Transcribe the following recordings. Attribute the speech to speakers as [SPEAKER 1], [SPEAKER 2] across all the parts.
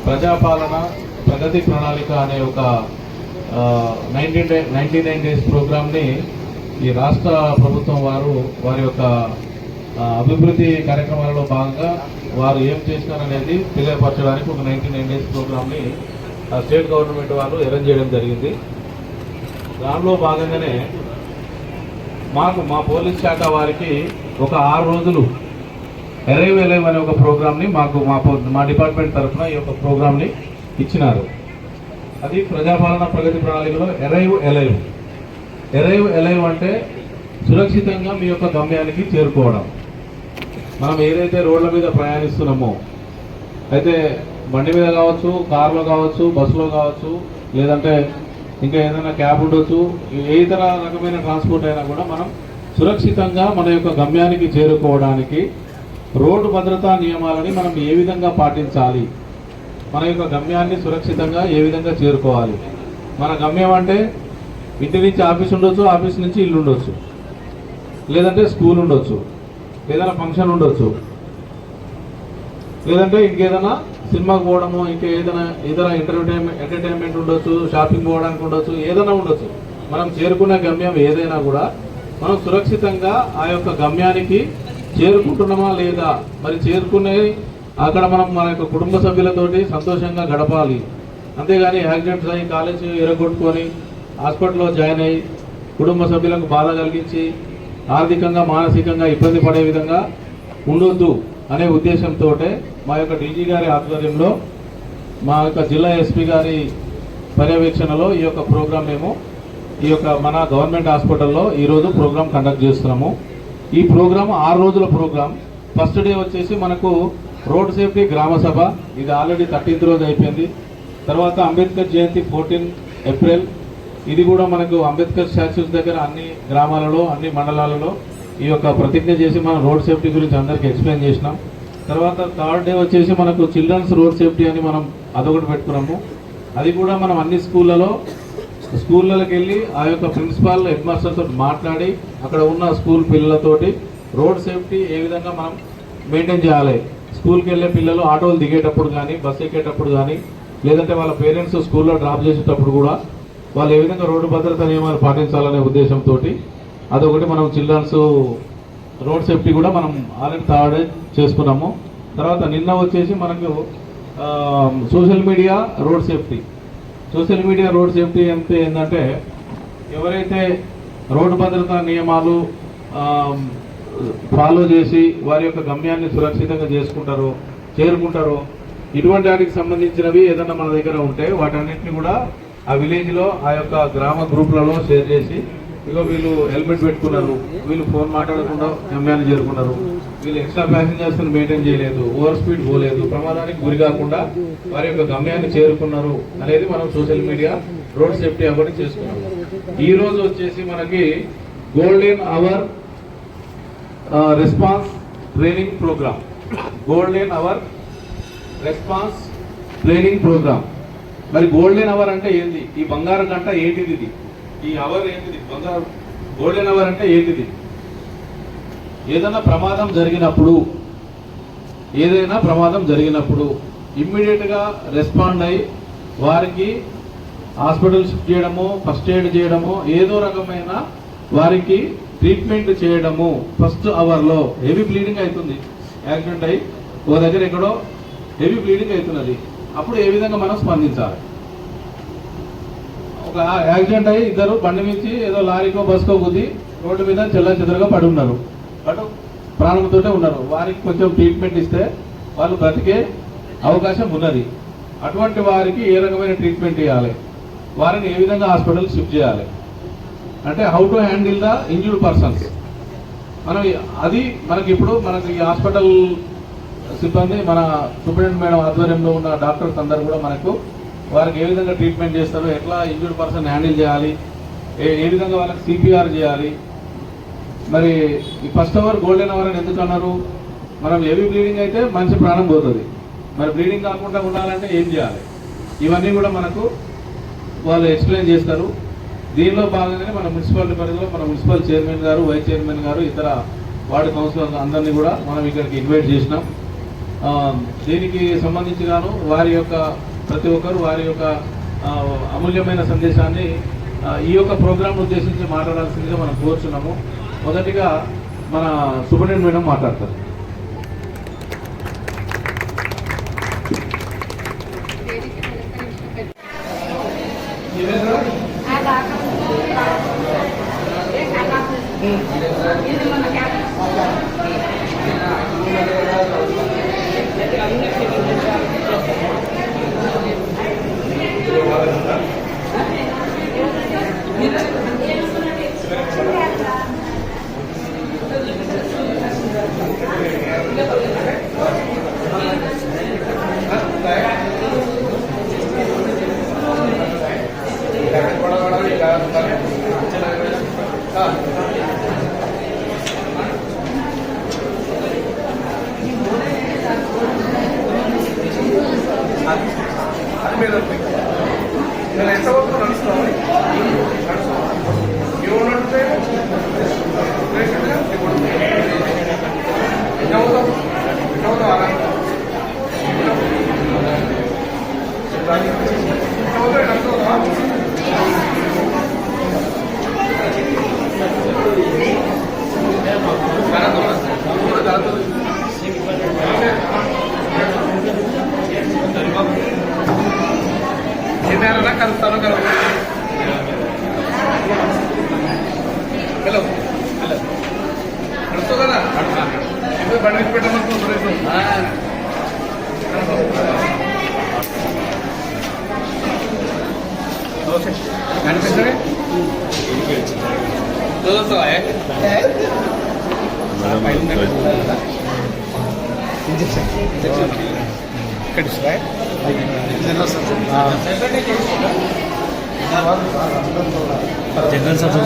[SPEAKER 1] ప్రజాపాలన ప్రగతి ప్రణాళిక అనే ఒక 99 డేస్ ప్రోగ్రామ్ని ఈ రాష్ట్ర ప్రభుత్వం వారి యొక్క అభివృద్ధి కార్యక్రమాలలో భాగంగా వారు ఏం చేసినారనేది తెలియపరచడానికి ఒక 99 డేస్ ప్రోగ్రామ్ని స్టేట్ గవర్నమెంట్ వాళ్ళు అరేంజ్ చేయడం జరిగింది. దానిలో భాగంగానే మా పోలీస్ శాఖ వారికి ఒక 6 రోజులు ఎరైవ్ అనే ఒక ప్రోగ్రామ్ని మా డిపార్ట్మెంట్ తరఫున ఈ యొక్క ప్రోగ్రామ్ని ఇచ్చినారు. అది ప్రజాపాలన ప్రగతి ప్రణాళికలో ఎరైవ్ అంటే సురక్షితంగా మీ యొక్క గమ్యానికి చేరుకోవడం. మనం ఏదైతే రోడ్ల మీద ప్రయాణిస్తున్నామో, అయితే బండి మీద కావచ్చు, కారులో కావచ్చు, బస్సులో కావచ్చు, లేదంటే ఇంకా ఏదైనా క్యాబ్ ఉండొచ్చు, ఏ ఇతర రకమైన ట్రాన్స్పోర్ట్ అయినా కూడా మనం సురక్షితంగా మన యొక్క గమ్యానికి చేరుకోవడానికి రోడ్డు భద్రతా నియమాలని మనం ఏ విధంగా పాటించాలి, మన యొక్క గమ్యాన్ని సురక్షితంగా ఏ విధంగా చేరుకోవాలి. మన గమ్యం అంటే ఇంటి నుంచి ఆఫీస్ ఉండొచ్చు, ఆఫీస్ నుంచి ఇల్లు ఉండొచ్చు, లేదంటే స్కూల్ ఉండొచ్చు, ఏదైనా ఫంక్షన్ ఉండొచ్చు, లేదంటే ఇంకేదైనా సినిమాకి పోవడము, ఇంకా ఏదైనా ఇతర ఎంటర్టైన్మెంట్ ఉండొచ్చు, షాపింగ్ పోవడానికి ఉండొచ్చు, ఏదైనా ఉండొచ్చు. మనం చేరుకునే గమ్యం ఏదైనా కూడా మనం సురక్షితంగా ఆ యొక్క గమ్యానికి చేరుకుంటున్నామా లేదా, మరి చేరుకునే అక్కడ మనం మన యొక్క కుటుంబ సభ్యులతోటి సంతోషంగా గడపాలి. అంతేగాని యాక్సిడెంట్స్ అయ్యి కాలేజ్ ఎరగొట్టుకొని హాస్పిటల్లో జాయిన్ అయ్యి కుటుంబ సభ్యులకు బాధ కలిగించి ఆర్థికంగా మానసికంగా ఇబ్బంది పడే విధంగా ఉండొద్దు అనే ఉద్దేశంతో మా యొక్క డీజీ గారి ఆధ్వర్యంలో మా యొక్క జిల్లా ఎస్పీ గారి పర్యవేక్షణలో ఈ యొక్క ప్రోగ్రాం మేము ఈ యొక్క మన గవర్నమెంట్ హాస్పిటల్లో ఈరోజు ప్రోగ్రాం కండక్ట్ చేస్తున్నాము. ఈ ప్రోగ్రాం 6 రోజుల ప్రోగ్రాం. ఫస్ట్ డే వచ్చేసి మనకు రోడ్ సేఫ్టీ గ్రామ సభ, ఇది ఆల్రెడీ 13th రోజు అయిపోయింది. తర్వాత అంబేద్కర్ జయంతి 14 ఏప్రిల్, ఇది కూడా మనకు అంబేద్కర్ స్టాచ్యూస్ దగ్గర అన్ని గ్రామాలలో అన్ని మండలాలలో ఈ యొక్క ప్రతిజ్ఞ చేసి మనం రోడ్ సేఫ్టీ గురించి అందరికీ ఎక్స్ప్లెయిన్ చేసినాం. తర్వాత 3rd డే వచ్చేసి మనకు చిల్డ్రన్స్ రోడ్ సేఫ్టీ అని మనం అదొకటి పెట్టుకున్నాము. అది కూడా మనం అన్ని స్కూళ్ళకి వెళ్ళి ఆ యొక్క ప్రిన్సిపాల్ హెడ్ మాస్టర్తో మాట్లాడి అక్కడ ఉన్న స్కూల్ పిల్లలతోటి రోడ్ సేఫ్టీ ఏ విధంగా మనం మెయింటైన్ చేయాలి, స్కూల్కి వెళ్ళే పిల్లలు ఆటోలు దిగేటప్పుడు కానీ, బస్సు ఎక్కేటప్పుడు కానీ, లేదంటే వాళ్ళ పేరెంట్స్ స్కూల్లో డ్రాప్ చేసేటప్పుడు కూడా వాళ్ళు ఏ విధంగా రోడ్డు భద్రతా నియమాలు పాటించాలనే ఉద్దేశంతో అదొకటి మనం చిల్డ్రన్స్ రోడ్ సేఫ్టీ కూడా మనం ఆల్రెడీ 3rd డే చేసుకున్నాము. తర్వాత నిన్న వచ్చేసి మనకు సోషల్ మీడియా రోడ్ సేఫ్టీ అంటే ఏంటంటే ఎవరైతే రోడ్డు భద్రతా నియమాలు ఫాలో చేసి వారి యొక్క గమ్యాన్ని సురక్షితంగా చేరుకుంటారో ఇటువంటి వాటికి సంబంధించినవి ఏదన్నా మన దగ్గర ఉంటే వాటన్నిటిని కూడా ఆ విలేజ్లో ఆ యొక్క గ్రామ గ్రూప్లలో షేర్ చేసి, ఇగో వీళ్ళు హెల్మెట్ పెట్టుకున్నారు, వీళ్ళు ఫోన్ మాట్లాడకుండా గమ్యాన్ని చేరుకున్నారు, వీళ్ళు ఎక్స్ట్రా ప్యాసింజర్స్ని మెయింటైన్ చేయలేదు, ఓవర్ స్పీడ్ పోలేదు, ప్రమాదానికి గురి కాకుండా వారి యొక్క గమ్యాన్ని చేరుకున్నారు అనేది మనం సోషల్ మీడియా రోడ్ సేఫ్టీ అవ్వడం చేసుకున్నాం. ఈ రోజు వచ్చేసి మనకి golden hour response training programme, మరి గోల్డెన్ అవర్ అంటే ఏంది, ఈ బంగారం గంట ఏంటిది, ఇది ఈ అవర్ ఏంటిది, గోల్డెన్ అవర్ అంటే ఏంటిది? ఏదైనా ప్రమాదం జరిగినప్పుడు ఇమ్మీడియట్గా రెస్పాండ్ అయ్యి వారికి హాస్పిటల్ షిఫ్ట్ చేయడము, ఫస్ట్ ఎయిడ్ చేయడము, ఏదో రకమైన వారికి ట్రీట్మెంట్ చేయడము. ఫస్ట్ అవర్లో హెవీ బ్లీడింగ్ అవుతుంది, యాక్సిడెంట్ అయ్యి ఓ దగ్గర ఎక్కడో హెవీ బ్లీడింగ్ అవుతున్నది, అప్పుడు ఏ విధంగా మనం స్పందించాలి? ఒక యాక్సిడెంట్ అయ్యి ఇద్దరు బండి నుంచి ఏదో లారీకో బస్కో గుద్ది రోడ్డు మీద చెల్లాచెదరుగా పడి ఉన్నారు, బట్ ప్రాణంతోనే ఉన్నారు. వారికి కొంచెం ట్రీట్మెంట్ ఇస్తే వాళ్ళు బ్రతికే అవకాశం ఉన్నది. అటువంటి వారికి ఏ రకమైన ట్రీట్మెంట్ ఇవ్వాలి, వారిని ఏ విధంగా హాస్పిటల్ షిఫ్ట్ చేయాలి అంటే how to handle the injured persons. మనకి ఈ హాస్పిటల్ సిబ్బంది మన సూపరింటెండెంట్ మేడం ఆధ్వర్యంలో ఉన్న డాక్టర్స్ అందరూ కూడా వారికి ఏ విధంగా ట్రీట్మెంట్ చేస్తారు, ఎట్లా ఇంజ్యూర్డ్ పర్సన్ హ్యాండిల్ చేయాలి, ఏ విధంగా వాళ్ళకి CPR చేయాలి. మరి ఈ ఫస్ట్ అవర్ గోల్డెన్ అవర్ అని ఎందుకు అన్నారు? మనం హెవీ బ్లీడింగ్ అయితే మనిషి ప్రాణం పోతుంది, మరి బ్లీడింగ్ కాకుండా ఉండాలంటే ఏం చేయాలి, ఇవన్నీ కూడా వాళ్ళు ఎక్స్ప్లెయిన్ చేస్తారు. దీనిలో భాగంగానే మన మున్సిపాలిటీ పరిధిలో మన మున్సిపల్ చైర్మన్ గారు, వైస్ చైర్మన్ గారు, ఇతర వార్డు కౌన్సిలర్స్ అందరినీ కూడా మనం ఇక్కడికి ఇన్వైట్ చేసినాం. దీనికి సంబంధించి గాను వారి యొక్క ప్రతి ఒక్కరు వారి యొక్క అమూల్యమైన సందేశాన్ని ఈ యొక్క ప్రోగ్రాం ఉద్దేశించి మాట్లాడాల్సిందిగా మనం కోరుచున్నాము. మొదటిగా మన సూపరింటెండెంట్ మేడం మాట్లాడతారు.
[SPEAKER 2] General surgeon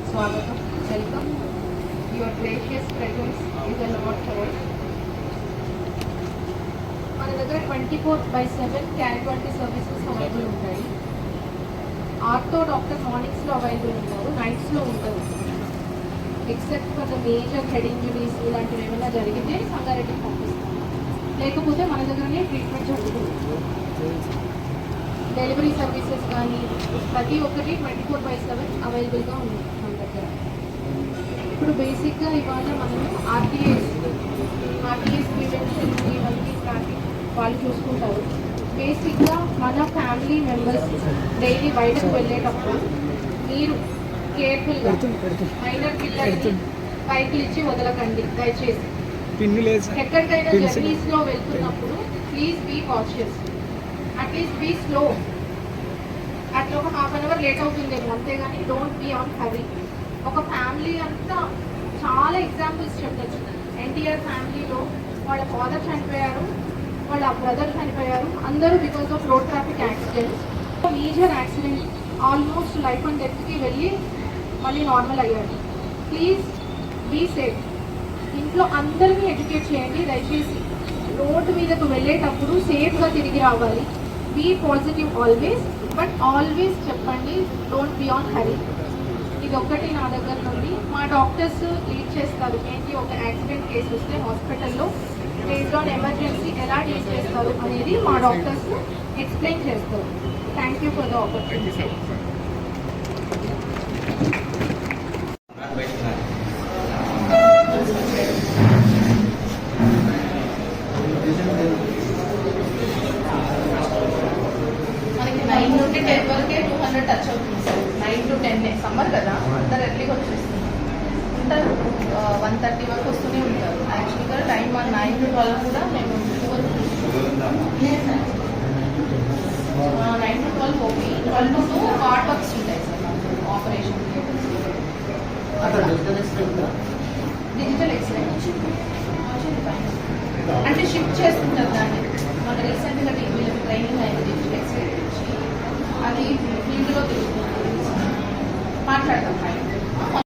[SPEAKER 3] Swagatam, welcome. Your gracious presence is a lot for us. మన దగ్గర 24/7 క్యాజువాలిటీ సర్వీసెస్ అవైలబుల్ ఉంటాయి. ఆర్థో డాక్టర్ మార్నింగ్స్లో అవైలబుల్ ఉంటారు, నైట్స్లో ఉంటారు. Except for the major head injuries ఇలాంటివి ఏమైనా జరిగితే సంగారెడ్డికి పంపిస్తాం, లేకపోతే మన దగ్గరనే ట్రీట్మెంట్ జరుగుతుంది. డెలివరీ సర్వీసెస్ కానీ ప్రతి ఒక్కటి 24/7 అవైలబుల్గా ఉంది మన దగ్గర. ఇప్పుడు బేసిక్గా ఇవాళ మనం ఆర్టీఎస్ ప్రివెన్షన్ ఇవన్నీ ట్రాకింగ్ వాళ్ళు చూసుకుంటారు. బేసిక్గా మన ఫ్యామిలీ మెంబర్స్ డైలీ బయటకు వెళ్ళేటప్పుడు మీరు కేర్ఫుల్గా మైనర్ పిల్లలకి బైక్లు ఇచ్చి వదలకండి దయచేసి. ఎక్కడికైనా జర్నీస్లో వెళ్తున్నప్పుడు please be conscious, at least be slow. అట్లా ఒక ½ అవర్ లేట్ అవుతుందేమో, అంతేగాని డోంట్ బీ ఆన్ హరీ. ఒక ఫ్యామిలీ అంతా చాలా ఎగ్జాంపుల్స్ చెప్పచ్చు. ఎన్టీఆర్ ఫ్యామిలీలో వాళ్ళ ఫాదర్ చనిపోయారు, వాళ్ళ బ్రదర్ చనిపోయారు, అందరూ because of road traffic accidents. Major accident almost life and డెత్కి వెళ్ళి మళ్ళీ నార్మల్ అయ్యారు. Please be safe. ఇంట్లో అందరినీ ఎడ్యుకేట్ చేయండి దయచేసి. రోడ్డు మీదకు వెళ్ళేటప్పుడు సేఫ్గా తిరిగి రావాలి. Be positive always, but always చెప్పండి డోంట్ బీ ఆన్ హరీ. ఇది ఒక్కటి నా దగ్గర నుండి. మా డాక్టర్స్ లీడ్ చేస్తారు ఏంటి ఒక యాక్సిడెంట్ కేసు వస్తే హాస్పిటల్లో బేస్డ్ ఆన్ ఎమర్జెన్సీ ఎలా డీల్ చేస్తారు అనేది మా డాక్టర్స్ ఎక్స్ప్లెయిన్ చేస్తారు. Thank you for the opportunity. మనకి 9 నుండి 10 వరకే 200 టచ్ అవుతుంది సార్. 9 to 10 సమ్మర్ కదా, అందరు ఎర్లీగా వచ్చేస్తున్నారు ఉంటారు. 1:30 వరకు వస్తూనే ఉంటారు. యాక్చువల్గా టైం 9 to 12 కూడా మేము 9 to 12 OP, 12 to 2 hard works ఉంటాయి సార్ మాకు ఆపరేషన్. డిజిటల్ ఎక్స్రే అంటే షిఫ్ట్ చేస్తుంటారు దాన్ని. మన రీసెంట్గా టీవీలో ట్రైనింగ్ అయింది డిజిటల్ ఎక్స్రే గురించి. అది
[SPEAKER 2] మాట్లాడదాం